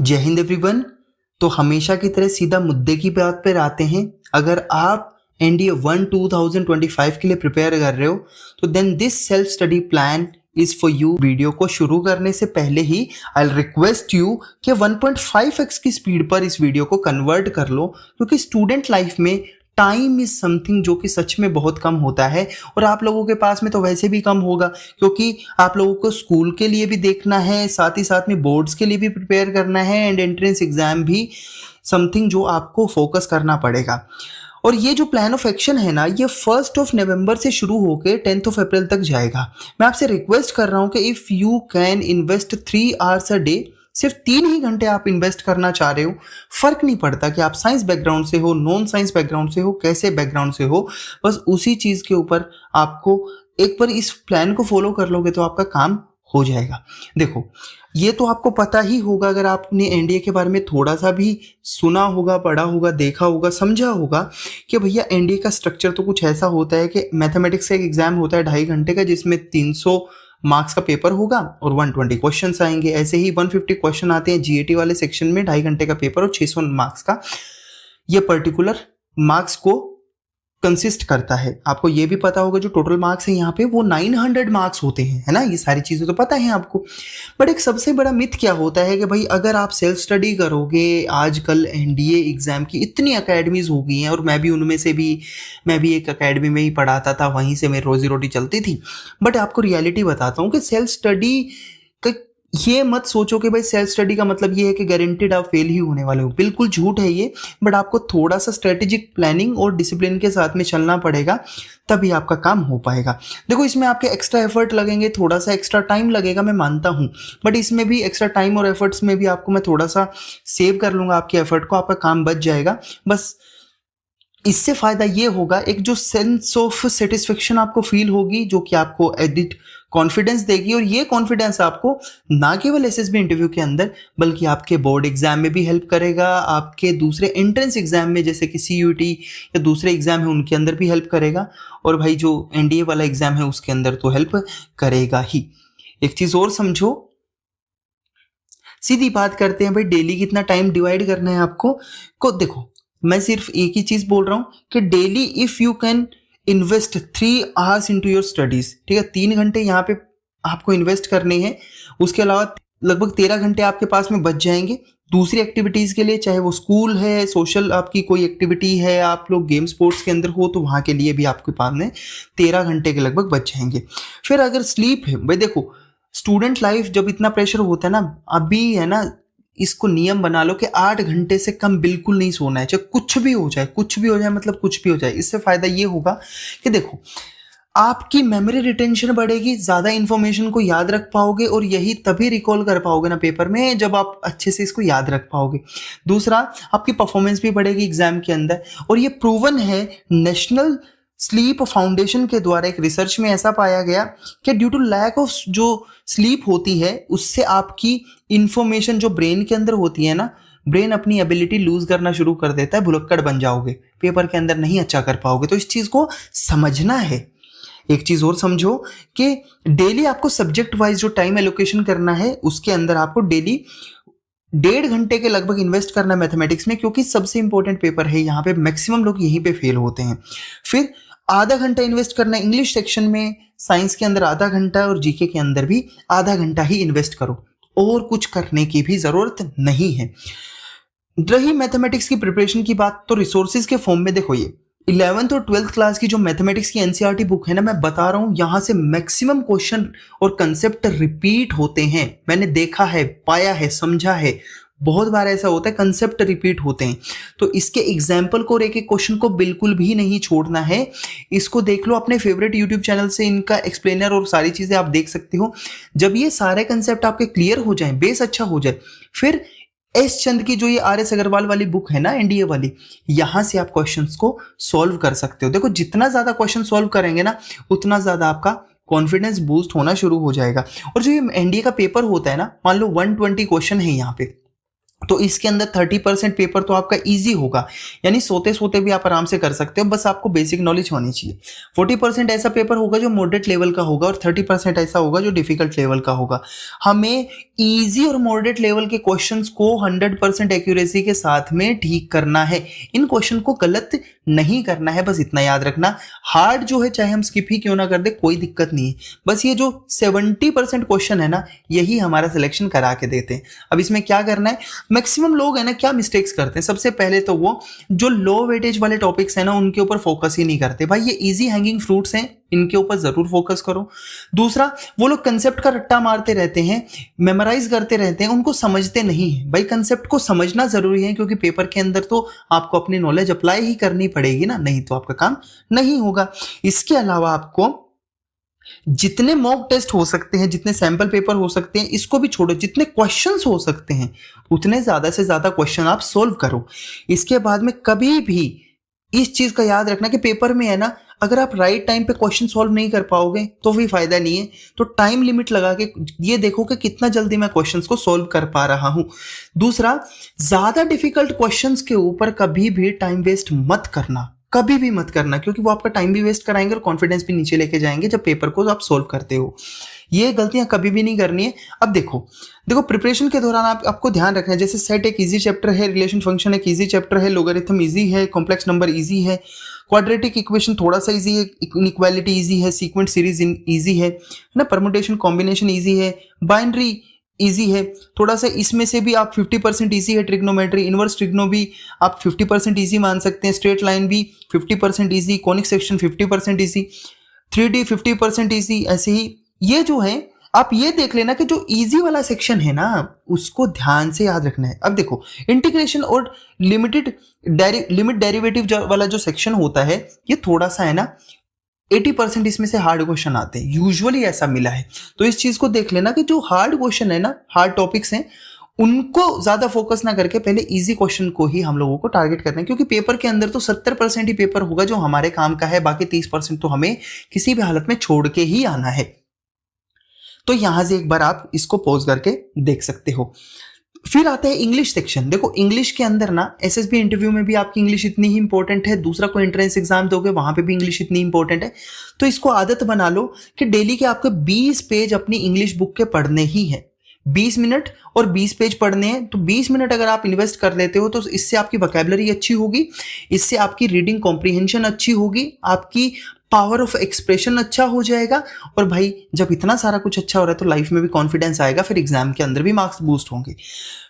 जय हिंद एवरीवन। तो हमेशा की तरह सीधा मुद्दे की बात पर आते हैं। अगर आप एनडीए 1 2025 के लिए प्रिपेयर कर रहे हो तो then this self study plan is for you. Video को शुरू करने से पहले ही आई रिक्वेस्ट यू कि 1.5x की स्पीड पर इस वीडियो को कन्वर्ट कर लो, क्योंकि स्टूडेंट लाइफ में टाइम इज समथिंग जो कि सच में बहुत कम होता है। और आप लोगों के पास में तो वैसे भी कम होगा, क्योंकि आप लोगों को स्कूल के लिए भी देखना है, साथ ही साथ में बोर्ड्स के लिए भी प्रिपेयर करना है, एंड एंट्रेंस एग्जाम भी समथिंग जो आपको फोकस करना पड़ेगा। और ये जो प्लान ऑफ एक्शन है ना, ये 1 नवंबर से शुरू होकर 10 अप्रैल तक जाएगा। मैं आपसे रिक्वेस्ट कर रहा हूँ कि if you can invest 3 hours a day, सिर्फ 3 ही घंटे आप इन्वेस्ट करना चाह रहे हो, फर्क नहीं पड़ता कि आप साइंस बैकग्राउंड से हो, नॉन साइंस बैकग्राउंड से हो, कैसे बैकग्राउंड से हो, बस उसी चीज़ के ऊपर आपको एक बार इस प्लान को फॉलो कर लोगे तो आपका काम हो जाएगा। देखो, ये तो आपको पता ही होगा, अगर आपने एनडीए के बारे में थोड़ा सा भी सुना होगा, पढ़ा होगा, देखा होगा, समझा होगा कि भैया एनडीए का स्ट्रक्चर तो कुछ ऐसा होता है कि मैथमेटिक्स का एक एग्जाम होता है 2.5 घंटे का, जिसमें 300 मार्क्स का पेपर होगा और 120 क्वेश्चन आएंगे। ऐसे ही 150 क्वेश्चन आते हैं जीएटी वाले सेक्शन में, 2.5 घंटे का पेपर और 600 मार्क्स का। ये पर्टिकुलर मार्क्स को कंसिस्ट करता है। आपको ये भी पता होगा जो टोटल मार्क्स है यहाँ पे वो 900 मार्क्स होते हैं, है ना। ये सारी चीज़ें तो पता है आपको। बट एक सबसे बड़ा मिथ क्या होता है कि भाई अगर आप सेल्फ स्टडी करोगे, आजकल एनडीए एग्जाम की इतनी अकेडमीज हो गई हैं, और मैं भी उनमें से भी, मैं भी एक अकेडमी में ही पढ़ाता था, वहीं से मेरी रोजी रोटी चलती थी। बट आपको रियलिटी बताता हूँ कि सेल्फ स्टडी का ये मत सोचो कि भाई सेल्फ स्टडी का मतलब ये है कि गारंटीड आप फेल ही होने वाले हो। बिल्कुल झूठ है ये। बट आपको थोड़ा सा स्ट्रेटेजिक प्लानिंग और डिसिप्लिन के साथ में चलना पड़ेगा, तभी आपका काम हो पाएगा। देखो, इसमें आपके एक्स्ट्रा एफर्ट लगेंगे, थोड़ा सा एक्स्ट्रा टाइम लगेगा, मैं मानता हूँ। बट इसमें भी एक्स्ट्रा टाइम और एफर्ट्स में भी आपको मैं थोड़ा सा सेव कर लूँगा आपके एफर्ट को, आपका काम बच जाएगा। बस इससे फायदा ये होगा, एक जो सेंस ऑफ सेटिस्फेक्शन आपको फील होगी, जो कि आपको एडिट कॉन्फिडेंस देगी। और ये कॉन्फिडेंस आपको ना केवल एसएसबी इंटरव्यू के अंदर, बल्कि आपके बोर्ड एग्जाम में भी हेल्प करेगा, आपके दूसरे एंट्रेंस एग्जाम में जैसे कि सीयूटी या दूसरे एग्जाम है उनके अंदर भी हेल्प करेगा, और भाई जो एनडीए वाला एग्जाम है उसके अंदर तो हेल्प करेगा ही। एक चीज और समझो, सीधी बात करते हैं भाई, डेली कितना टाइम डिवाइड करना है आपको को। देखो, मैं सिर्फ एक ही चीज बोल रहा हूं कि daily if you can invest 3 hours into your studies, ठीक है, 3 घंटे यहाँ पे आपको इन्वेस्ट करने हैं। उसके अलावा लगभग 13 घंटे आपके पास में बच जाएंगे दूसरी एक्टिविटीज के लिए, चाहे वो स्कूल है, सोशल आपकी कोई एक्टिविटी है, आप लोग गेम स्पोर्ट्स के अंदर हो तो वहां के लिए भी आपके पास में 13 घंटे के लगभग बच जाएंगे। फिर अगर स्लीप है, भाई देखो, स्टूडेंट लाइफ जब इतना प्रेशर होता है ना, अभी है ना, इसको नियम बना लो कि 8 घंटे से कम बिल्कुल नहीं सोना है, चाहे कुछ भी हो जाए, कुछ भी हो जाए, मतलब कुछ भी हो जाए। इससे फायदा ये होगा कि देखो, आपकी मेमोरी रिटेंशन बढ़ेगी, ज्यादा इंफॉर्मेशन को याद रख पाओगे, और यही तभी रिकॉल कर पाओगे ना पेपर में जब आप अच्छे से इसको याद रख पाओगे। दूसरा, आपकी परफॉर्मेंस भी बढ़ेगी एग्जाम के अंदर। और ये प्रूवन है, नेशनल स्लीप फाउंडेशन के द्वारा एक रिसर्च में ऐसा पाया गया कि ड्यू टू लैक ऑफ जो स्लीप होती है, उससे आपकी इंफॉर्मेशन जो ब्रेन के अंदर होती है ना, ब्रेन अपनी एबिलिटी लूज करना शुरू कर देता है, भुलक्कड़ बन जाओगे, पेपर के अंदर नहीं अच्छा कर पाओगे। तो इस चीज को समझना है। एक चीज और समझो कि डेली आपको सब्जेक्ट वाइज जो टाइम एलोकेशन करना है, उसके अंदर आपको डेली 1.5 घंटे के लगभग इन्वेस्ट करना है मैथमेटिक्स में, क्योंकि सबसे इंपॉर्टेंट पेपर है, यहाँ पे मैक्सिमम लोग यहीं पे फेल होते हैं। फिर आधा घंटा इन्वेस्ट करना है इंग्लिश सेक्शन में, साइंस के अंदर आधा घंटा, और जीके के अंदर भी आधा घंटा ही इन्वेस्ट करो, और कुछ करने की भी जरूरत नहीं है। रही मैथमेटिक्स की प्रिपरेशन की बात, तो रिसोर्सेज के फॉर्म में देखो, ये 11th और 12th क्लास की जो मैथमेटिक्स की एनसीईआरटी बुक है ना, मैं बता रहा हूं, यहां से मैक्सिमम क्वेश्चन और कंसेप्ट रिपीट होते हैं। मैंने देखा है, पाया है, समझा है, बहुत बार ऐसा होता है कंसेप्ट रिपीट होते हैं। तो इसके एग्जाम्पल को और एक एक क्वेश्चन को बिल्कुल भी नहीं छोड़ना है। इसको देख लो अपने फेवरेट यूट्यूब चैनल से, इनका एक्सप्लेनर और सारी चीजें आप देख सकते हो। जब ये सारे कंसेप्ट आपके क्लियर हो जाए, बेस अच्छा हो जाए, फिर एस चंद की जो ये आर.एस. अग्रवाल वाली बुक है ना, एनडीए वाली, यहां से आप क्वेश्चंस को सॉल्व कर सकते हो। देखो, जितना ज्यादा क्वेश्चन सॉल्व करेंगे ना, उतना ज्यादा आपका कॉन्फिडेंस बूस्ट होना शुरू हो जाएगा। और जो ये एनडीए का पेपर होता है ना, मान लो 120 क्वेश्चन है यहाँ पे, तो इसके अंदर 30% पेपर तो आपका इजी होगा, यानी सोते सोते भी आप आराम से कर सकते हो, बस आपको बेसिक नॉलेज होनी चाहिए। 40% ऐसा पेपर होगा जो मॉडरेट लेवल का होगा और 30% ऐसा होगा जो डिफिकल्ट लेवल का होगा। हमें इजी और मॉडरेट लेवल के क्वेश्चंस को 100% एक्यूरेसी के साथ में ठीक करना है, इन क्वेश्चन को गलत नहीं करना है, बस इतना याद रखना। हार्ड जो है चाहे हम स्किप ही क्यों ना कर दे, कोई दिक्कत नहीं है, बस ये जो 70% क्वेश्चन है ना, यही हमारा सिलेक्शन करा के देते हैं। अब इसमें क्या करना है, मैक्सिमम लोग है ना क्या मिस्टेक्स करते हैं, सबसे पहले तो वो जो लो वेटेज वाले टॉपिक्स है ना उनके ऊपर फोकस ही नहीं करते। भाई ये इजी हैंगिंग फ्रूट्स हैं, इनके ऊपर जरूर फोकस करो। दूसरा, वो लोग कंसेप्ट का रट्टा मारते रहते हैं, मेमोराइज करते रहते हैं, उनको समझते नहीं है। भाई कंसेप्ट को समझना जरूरी है, क्योंकि पेपर के अंदर तो आपको अपनी नॉलेज अप्लाई ही करनी पड़ेगी ना, नहीं तो आपका काम नहीं होगा। इसके अलावा आपको जितने मॉक टेस्ट हो सकते हैं, जितने सैंपल पेपर हो सकते हैं, इसको भी छोड़ो, जितने क्वेश्चंस हो सकते हैं उतने ज्यादा से ज्यादा क्वेश्चन आप सोल्व करो। इसके बाद में कभी भी इस चीज का याद रखना कि पेपर में है ना, अगर आप राइट टाइम पे क्वेश्चन सॉल्व नहीं कर पाओगे तो भी फायदा नहीं है। तो टाइम लिमिट लगा के ये देखो कि कितना जल्दी मैं क्वेश्चंस को सॉल्व कर पा रहा हूं। दूसरा, ज्यादा डिफिकल्ट क्वेश्चंस के ऊपर कभी भी टाइम वेस्ट मत करना, कभी भी मत करना, क्योंकि वो आपका टाइम भी वेस्ट कराएंगे और कॉन्फिडेंस भी नीचे लेके जाएंगे जब पेपर को आप सोल्व करते हो। ये गलतियां कभी भी नहीं करनी है। अब देखो प्रिपरेशन के दौरान आपको ध्यान रखना है, जैसे सेट एक इजी चैप्टर है, रिलेशन फंक्शन एक इजी चैप्टर है, लोगरिथम इजी है, कॉम्प्लेक्स नंबर इजी है, क्वाड्रेटिक इक्वेशन थोड़ा सा इजी है, इनइक्वालिटी इजी है, सीक्वेंट सीरीज इजी है ना, परमुटेशन कॉम्बिनेशन इजी है, बाइनरी इजी है थोड़ा सा, इसमें से भी आप 50% इजी है, ट्रिग्नोमेट्री इनवर्स ट्रिग्नो भी आप 50% इजी मान सकते हैं, स्ट्रेट लाइन भी 50% easy, conic section 50% easy, 3D 50% easy. ऐसे ही ये जो है आप ये देख लेना कि जो इजी वाला सेक्शन है ना उसको ध्यान से याद रखना है। अब देखो इंटीग्रेशन और लिमिट डेरिवेटिव वाला जो सेक्शन होता है ये थोड़ा सा है ना 80% इसमें से हार्ड क्वेश्चन आते हैं, यूजुअली ऐसा मिला है। तो इस चीज को देख लेना कि जो हार्ड क्वेश्चन है ना, हार्ड टॉपिक्स हैं, उनको ज्यादा फोकस ना करके पहले इजी क्वेश्चन को ही हम लोगों को टारगेट करना है, क्योंकि पेपर के अंदर तो 70% ही पेपर होगा जो हमारे काम का है, बाकी 30% तो हमें किसी भी हालत में छोड़ के ही आना है। तो यहां से एक बार आप इसको पॉज करके देख सकते हो। फिर आता है इंग्लिश सेक्शन। देखो इंग्लिश के अंदर ना एसएसबी इंटरव्यू में भी आपकी इंग्लिश इतनी ही इंपॉर्टेंट है, दूसरा कोई एंट्रेंस एग्जाम दोगे वहां पे भी इंग्लिश इतनी इंपॉर्टेंट है। तो इसको आदत बना लो कि डेली के आपके 20 पेज अपनी इंग्लिश बुक के पढ़ने ही है, 20 मिनट और 20 पेज पढ़ने हैं। तो 20 मिनट अगर आप इन्वेस्ट कर लेते हो तो इससे आपकी वोकैबुलरी अच्छी होगी, इससे आपकी रीडिंग कॉम्प्रिहेंशन अच्छी होगी, आपकी पावर ऑफ एक्सप्रेशन अच्छा हो जाएगा। और भाई जब इतना सारा कुछ अच्छा हो रहा है तो लाइफ में भी कॉन्फिडेंस आएगा, फिर एग्जाम के अंदर भी मार्क्स बूस्ट होंगे।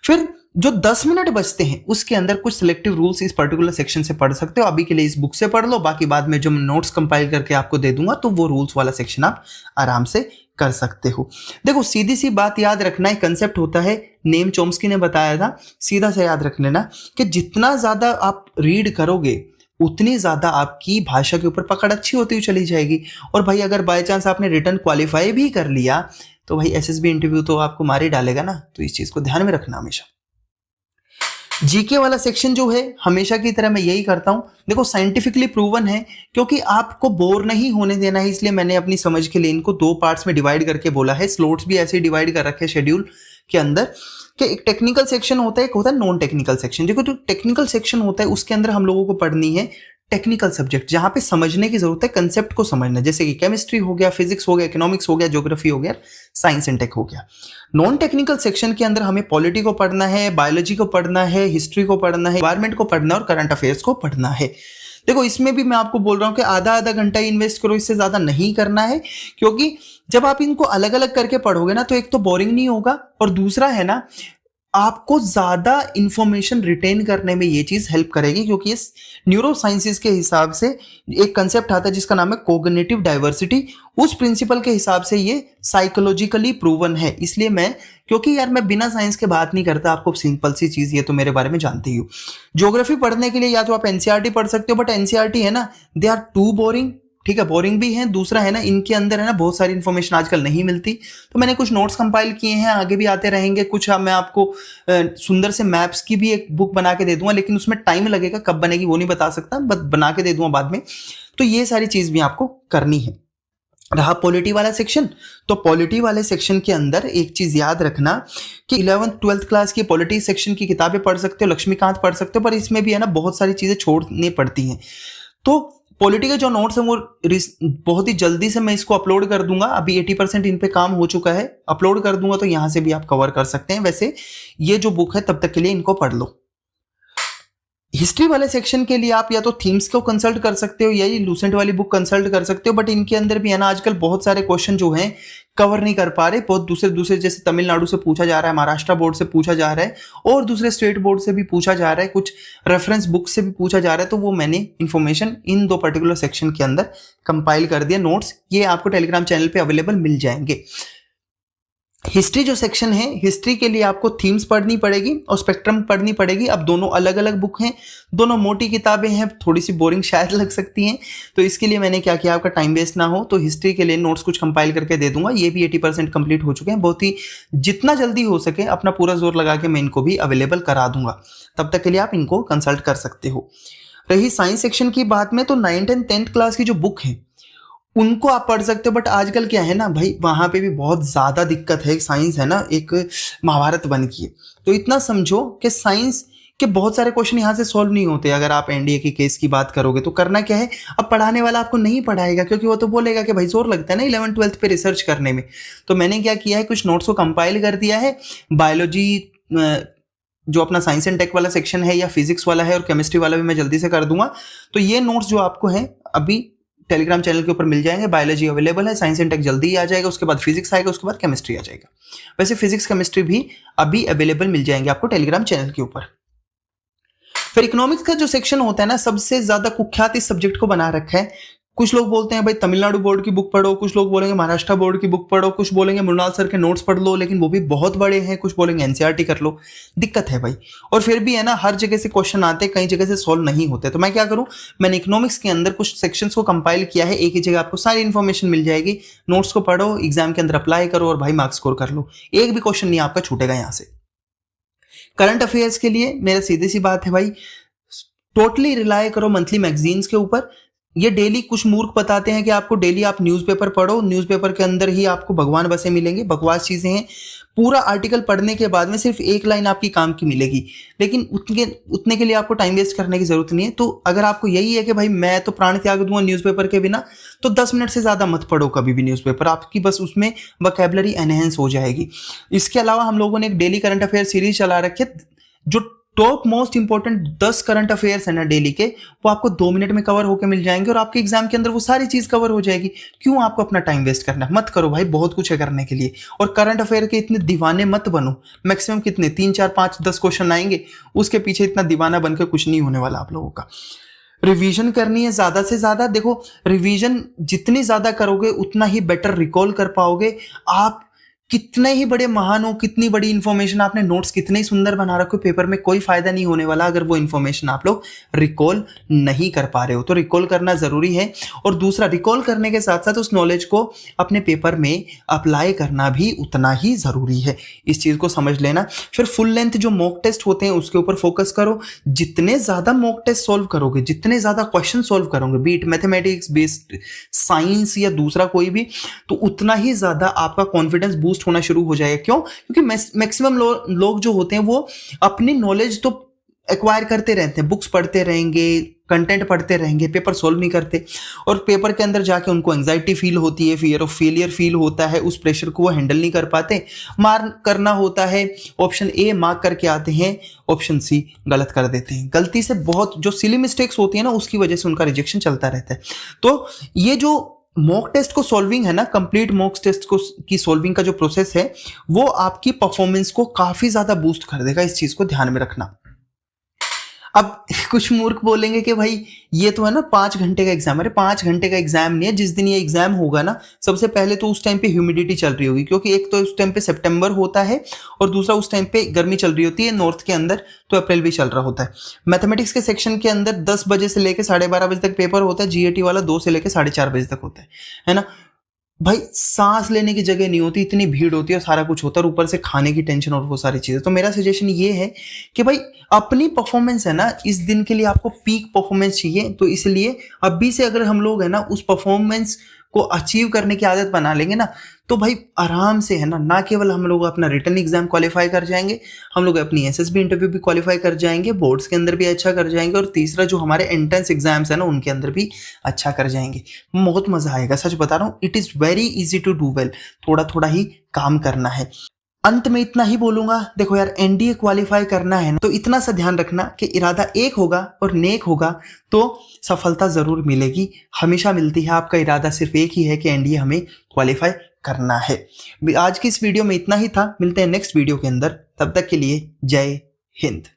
फिर जो 10 मिनट बचते हैं उसके अंदर कुछ सिलेक्टिव रूल्स इस पर्टिकुलर सेक्शन से पढ़ सकते हो। अभी के लिए इस बुक से पढ़ लो, बाकी बाद में जो मैं नोट्स कंपाइल करके आपको दे दूंगा तो वो रूल्स वाला सेक्शन आप आराम से कर सकते हो। देखो सीधी सी बात याद रखना, एक कंसेप्ट होता है, नेम चॉम्स्की ने बताया था, सीधा सा याद रख लेना कि जितना ज्यादा आप रीड करोगे उतनी ज्यादा आपकी भाषा के ऊपर पकड़ अच्छी होती हुई चली जाएगी। और भाई अगर बाय चांस आपने रिटर्न क्वालिफाई भी कर लिया तो भाई एसएसबी इंटरव्यू तो आपको मार ही डालेगा ना। तो इस चीज को ध्यान में रखना हमेशा। जीके वाला सेक्शन जो है हमेशा की तरह मैं यही करता हूं। देखो साइंटिफिकली प्रूवन है, क्योंकि आपको बोर नहीं होने देना है, इसलिए मैंने अपनी समझ के लिए इनको 2 पार्ट्स में डिवाइड करके बोला है। स्लॉट्स भी ऐसे डिवाइड कर रखे शेड्यूल के अंदर कि एक टेक्निकल सेक्शन होता है, एक होता है नॉन टेक्निकल सेक्शन। देखो जो टेक्निकल सेक्शन होता है उसके अंदर हम लोगों को पढ़नी है टेक्निकल सब्जेक्ट, जहां पे समझने की जरूरत है, कंसेप्ट को समझना, जैसे कि केमिस्ट्री हो गया, फिजिक्स हो गया, इकोनॉमिक्स हो गया, ज्योग्राफी हो गया, साइंस एंड टेक हो गया। नॉन टेक्निकल सेक्शन के अंदर हमें पॉलिटी को पढ़ना है, बायोलॉजी को पढ़ना है, हिस्ट्री को पढ़ना है, एनवायरमेंट को पढ़ना है और करंट अफेयर्स को पढ़ना है। देखो इसमें भी मैं आपको बोल रहा हूं कि आधा घंटा इन्वेस्ट करो, इससे ज्यादा नहीं करना है, क्योंकि जब आप इनको अलग अलग करके पढ़ोगे ना तो एक तो बोरिंग नहीं होगा और दूसरा है ना आपको ज्यादा इंफॉर्मेशन रिटेन करने में ये चीज हेल्प करेगी, क्योंकि ये न्यूरो साइंसेस के हिसाब से एक कंसेप्ट आता है जिसका नाम है कोग्निटिव डाइवर्सिटी। उस प्रिंसिपल के हिसाब से ये साइकोलॉजिकली प्रूवन है। इसलिए मैं, क्योंकि यार मैं बिना साइंस के बात नहीं करता, आपको सिंपल सी चीज, ये तो मेरे बारे में जानते ही हो। ज्योग्राफी पढ़ने के लिए या तो आप एनसीईआरटी पढ़ सकते हो, बट एनसीईआरटी है ना दे आर टू बोरिंग, ठीक है, बोरिंग भी है। दूसरा है ना इनके अंदर है ना बहुत सारी इन्फॉर्मेशन आजकल नहीं मिलती। तो मैंने कुछ नोट्स कंपाइल किए हैं, आगे भी आते रहेंगे कुछ। मैं आपको सुंदर से मैप्स की भी एक बुक बना के दे दूंगा, लेकिन उसमें टाइम लगेगा, कब बनेगी वो नहीं बता सकता, बट बना के दे दूंगा बाद में। तो ये सारी चीज भी आपको करनी है। रहा पॉलिटी वाला सेक्शन, तो पॉलिटी वाले सेक्शन के अंदर एक चीज याद रखना कि 11th 12th क्लास की पॉलिटी सेक्शन की किताबें पढ़ सकते हो, लक्ष्मीकांत पढ़ सकते हो, पर इसमें भी है ना बहुत सारी चीजें छोड़नी पड़ती हैं। तो पॉलिटी के जो नोट्स हैं वो बहुत ही जल्दी से मैं इसको अपलोड कर दूंगा, अभी 80% इन पे काम हो चुका है, अपलोड कर दूंगा, तो यहां से भी आप कवर कर सकते हैं। वैसे ये जो बुक है तब तक के लिए इनको पढ़ लो। हिस्ट्री वाले सेक्शन के लिए आप या तो थीम्स को कंसल्ट कर सकते हो या ये लूसेंट वाली बुक कंसल्ट कर सकते हो, बट इनके अंदर भी है ना आजकल बहुत सारे क्वेश्चन जो हैं कवर नहीं कर पा रहे, बहुत दूसरे जैसे तमिलनाडु से पूछा जा रहा है, महाराष्ट्र बोर्ड से पूछा जा रहा है, और दूसरे स्टेट बोर्ड से भी पूछा जा रहा है, कुछ रेफरेंस बुक से भी पूछा जा रहा है। तो वो मैंने इन्फॉर्मेशन इन 2 पर्टिकुलर सेक्शन के अंदर कंपाइल कर दिया नोट्स, ये आपको टेलीग्राम चैनल पे अवेलेबल मिल जाएंगे। हिस्ट्री जो सेक्शन है, हिस्ट्री के लिए आपको थीम्स पढ़नी पड़ेगी और स्पेक्ट्रम पढ़नी पड़ेगी। अब दोनों अलग अलग बुक हैं, दोनों मोटी किताबें हैं, थोड़ी सी बोरिंग शायद लग सकती हैं, तो इसके लिए मैंने क्या किया, आपका टाइम वेस्ट ना हो तो हिस्ट्री के लिए नोट्स कुछ कंपाइल करके दे दूंगा। ये भी 80% कंप्लीट हो चुके हैं, बहुत ही जितना जल्दी हो सके अपना पूरा जोर लगा के मैं इनको भी अवेलेबल करा दूंगा, तब तक के लिए आप इनको कंसल्ट कर सकते हो। रही साइंस सेक्शन की बात में, तो 9th एंड 10th क्लास की जो बुक है उनको आप पढ़ सकते हो, बट आजकल क्या है ना भाई, वहां पे भी बहुत ज्यादा दिक्कत है। साइंस है ना एक महाभारत बन की है, तो इतना समझो कि साइंस के बहुत सारे क्वेश्चन यहाँ से सॉल्व नहीं होते। अगर आप एनडीए के केस की बात करोगे तो करना क्या है, अब पढ़ाने वाला आपको नहीं पढ़ाएगा, क्योंकि वो तो बोलेगा कि भाई जोर लगता है ना 11th 12th पे रिसर्च करने में। तो मैंने क्या किया है, कुछ नोट्स को कंपाइल कर दिया है। बायोलॉजी जो अपना साइंस एंड टेक वाला सेक्शन है, या फिजिक्स वाला है, और केमिस्ट्री वाला भी मैं जल्दी से कर दूंगा। तो ये नोट्स जो आपको हैं अभी टेलीग्राम चैनल के ऊपर मिल जाएंगे। बायोलॉजी अवेलेबल है, साइंस एंड टेक जल्दी ही आ जाएगा, उसके बाद फिजिक्स आएगा, उसके बाद केमिस्ट्री आ जाएगा। वैसे फिजिक्स केमिस्ट्री भी अभी अवेलेबल मिल जाएंगे आपको टेलीग्राम चैनल के ऊपर। फिर इकोनॉमिक्स का जो सेक्शन होता है ना, सबसे ज्यादा कुख्यात इस सब्जेक्ट को बना रखा है। कुछ लोग बोलते हैं भाई तमिलनाडु बोर्ड की बुक पढ़ो, कुछ लोग बोलेंगे महाराष्ट्र बोर्ड की बुक पढ़ो, कुछ बोलेंगे मृणाल सर के नोट्स पढ़ लो, लेकिन वो भी बहुत बड़े हैं, कुछ बोलेंगे एनसीईआरटी कर लो। दिक्कत है भाई, और फिर भी है ना हर जगह से क्वेश्चन आते हैं, कई जगह से सॉल्व नहीं होते। तो मैं क्या करूं, मैंने इकोनॉमिक्स के अंदर कुछ सेक्शंस को कंपाइल किया है, एक ही जगह आपको सारी इन्फॉर्मेशन मिल जाएगी। नोट्स को पढ़ो, एग्जाम के अंदर अप्लाई करो और भाई मार्क्स स्कोर कर लो, एक भी क्वेश्चन नहीं आपका छूटेगा यहां से। करंट अफेयर्स के लिए मेरा सीधी सी बात है भाई, टोटली रिलाय करो मंथली मैगजीन्स के ऊपर। ये डेली कुछ मूर्ख बताते हैं कि आपको डेली आप न्यूज़पेपर पढ़ो, न्यूज़पेपर के अंदर ही आपको भगवान बसे मिलेंगे, बकवास चीजें हैं। पूरा आर्टिकल पढ़ने के बाद में सिर्फ एक लाइन आपकी काम की मिलेगी, लेकिन उतने के लिए आपको टाइम वेस्ट करने की जरूरत नहीं है। तो अगर आपको यही है कि भाई मैं तो प्राण त्याग दूंगा न्यूज़पेपर के बिना, तो 10 मिनट से ज्यादा मत पढ़ो कभी भी न्यूज़पेपर, आपकी बस उसमें वोकैबुलरी एनहेंस हो जाएगी। इसके अलावा हम लोगों ने एक डेली करंट अफेयर सीरीज चला रखी है, जो top most important 10 current affairs है ना डेली के, वो आपको 2 मिनट में कवर होकर मिल जाएंगे, और आपके एग्जाम के अंदर वो सारी चीज कवर हो जाएगी। क्यों आपको अपना टाइम वेस्ट करना, मत करो भाई, बहुत कुछ है करने के लिए। और करंट अफेयर के इतने दीवाने मत बनो, मैक्सिमम कितने 3 4 5 10 क्वेश्चन आएंगे, उसके पीछे इतना दीवाना बनकर कुछ नहीं होने वाला आप लोगों का। रिवीजन करनी है ज्यादा से ज्यादा। देखो रिवीजन जितनी ज्यादा करोगे उतना ही बेटर रिकॉल कर पाओगे आप। कितने ही बड़े महान हो, कितनी बड़ी इंफॉर्मेशन आपने नोट्स कितने ही सुंदर बना रखो, पेपर में कोई फायदा नहीं होने वाला अगर वो इंफॉर्मेशन आप लोग रिकॉल नहीं कर पा रहे हो। तो रिकॉल करना जरूरी है, और दूसरा रिकॉल करने के साथ साथ उस नॉलेज को अपने पेपर में अप्लाई करना भी उतना ही जरूरी है। इस चीज को समझ लेना। फिर फुल लेंथ जो मॉक टेस्ट होते हैं उसके ऊपर फोकस करो। जितने ज्यादा मॉक टेस्ट सॉल्व करोगे, जितने ज्यादा क्वेश्चन सॉल्व करोगे, बीट मैथमेटिक्स बेस्ड साइंस या दूसरा कोई भी, तो उतना ही ज्यादा आपका कॉन्फिडेंस बूस्ट होना शुरू हो जाएगा। क्यों? क्योंकि मैक्सिमम लोग जो होते हैं वो अपनी नॉलेज तो एक्वायर करते रहते हैं, बुक्स पढ़ते रहेंगे, कंटेंट पढ़ते रहेंगे, पेपर सॉल्व नहीं करते, और पेपर के अंदर जाके उनको एंजाइटी फील होती है, फियर ऑफ फेलियर फील होता है, उस प्रेशर को वो हैंडल नहीं कर पाते। मार्क करना होता है, ऑप्शन ए मार्क करके आते हैं, ऑप्शन सी गलत कर देते हैं। गलती से बहुत जो सिली मिस्टेक्स होती है ना, उसकी वजह से उनका रिजेक्शन चलता रहता है। तो ये जो मॉक टेस्ट को सॉल्विंग है ना, कंप्लीट मॉक टेस्ट को की सॉल्विंग का जो प्रोसेस है, वो आपकी परफॉर्मेंस को काफी ज्यादा बूस्ट कर देगा। इस चीज को ध्यान में रखना। अब कुछ मूर्ख बोलेंगे कि भाई ये तो है ना 5 घंटे का एग्जाम। अरे 5 घंटे का एग्जाम नहीं है। जिस दिन ये एग्जाम होगा ना, सबसे पहले तो उस टाइम पे ह्यूमिडिटी चल रही होगी, क्योंकि एक तो उस टाइम पे सितंबर होता है, और दूसरा उस टाइम पे गर्मी चल रही होती है नॉर्थ के अंदर, तो अप्रैल भी चल रहा होता है। मैथमेटिक्स के सेक्शन के अंदर 10 बजे से लेकर 12:30 बजे तक पेपर होता है, जीएटी वाला 2 से लेकर 4:30 बजे तक होता है ना भाई। सांस लेने की जगह नहीं होती, इतनी भीड़ होती है, और सारा कुछ होता है, ऊपर से खाने की टेंशन और वो सारी चीजें। तो मेरा सजेशन ये है कि भाई अपनी परफॉर्मेंस है ना, इस दिन के लिए आपको पीक परफॉर्मेंस चाहिए। तो इसलिए अभी से अगर हम लोग है ना उस परफॉर्मेंस को अचीव करने की आदत बना लेंगे ना, तो भाई आराम से है ना केवल हम लोग अपना रिटन एग्जाम क्वालिफाई कर जाएंगे, हम लोग अपनी एसएसबी इंटरव्यू भी क्वालिफाई कर जाएंगे, बोर्ड्स के अंदर भी अच्छा कर जाएंगे, और तीसरा जो हमारे एंट्रेंस एग्जाम्स है ना उनके अंदर भी अच्छा कर जाएंगे। बहुत मजा आएगा, सच बता रहा हूँ। It is very easy to do well, थोड़ा थोड़ा ही काम करना है। अंत में इतना ही बोलूंगा, देखो यार एनडीए क्वालिफाई करना है ना तो इतना सा ध्यान रखना कि इरादा एक होगा और नेक होगा तो सफलता जरूर मिलेगी, हमेशा मिलती है। आपका इरादा सिर्फ एक ही है कि एनडीए हमें क्वालिफाई करना है। आज की इस वीडियो में इतना ही था, मिलते हैं नेक्स्ट वीडियो के अंदर, तब तक के लिए जय हिंद।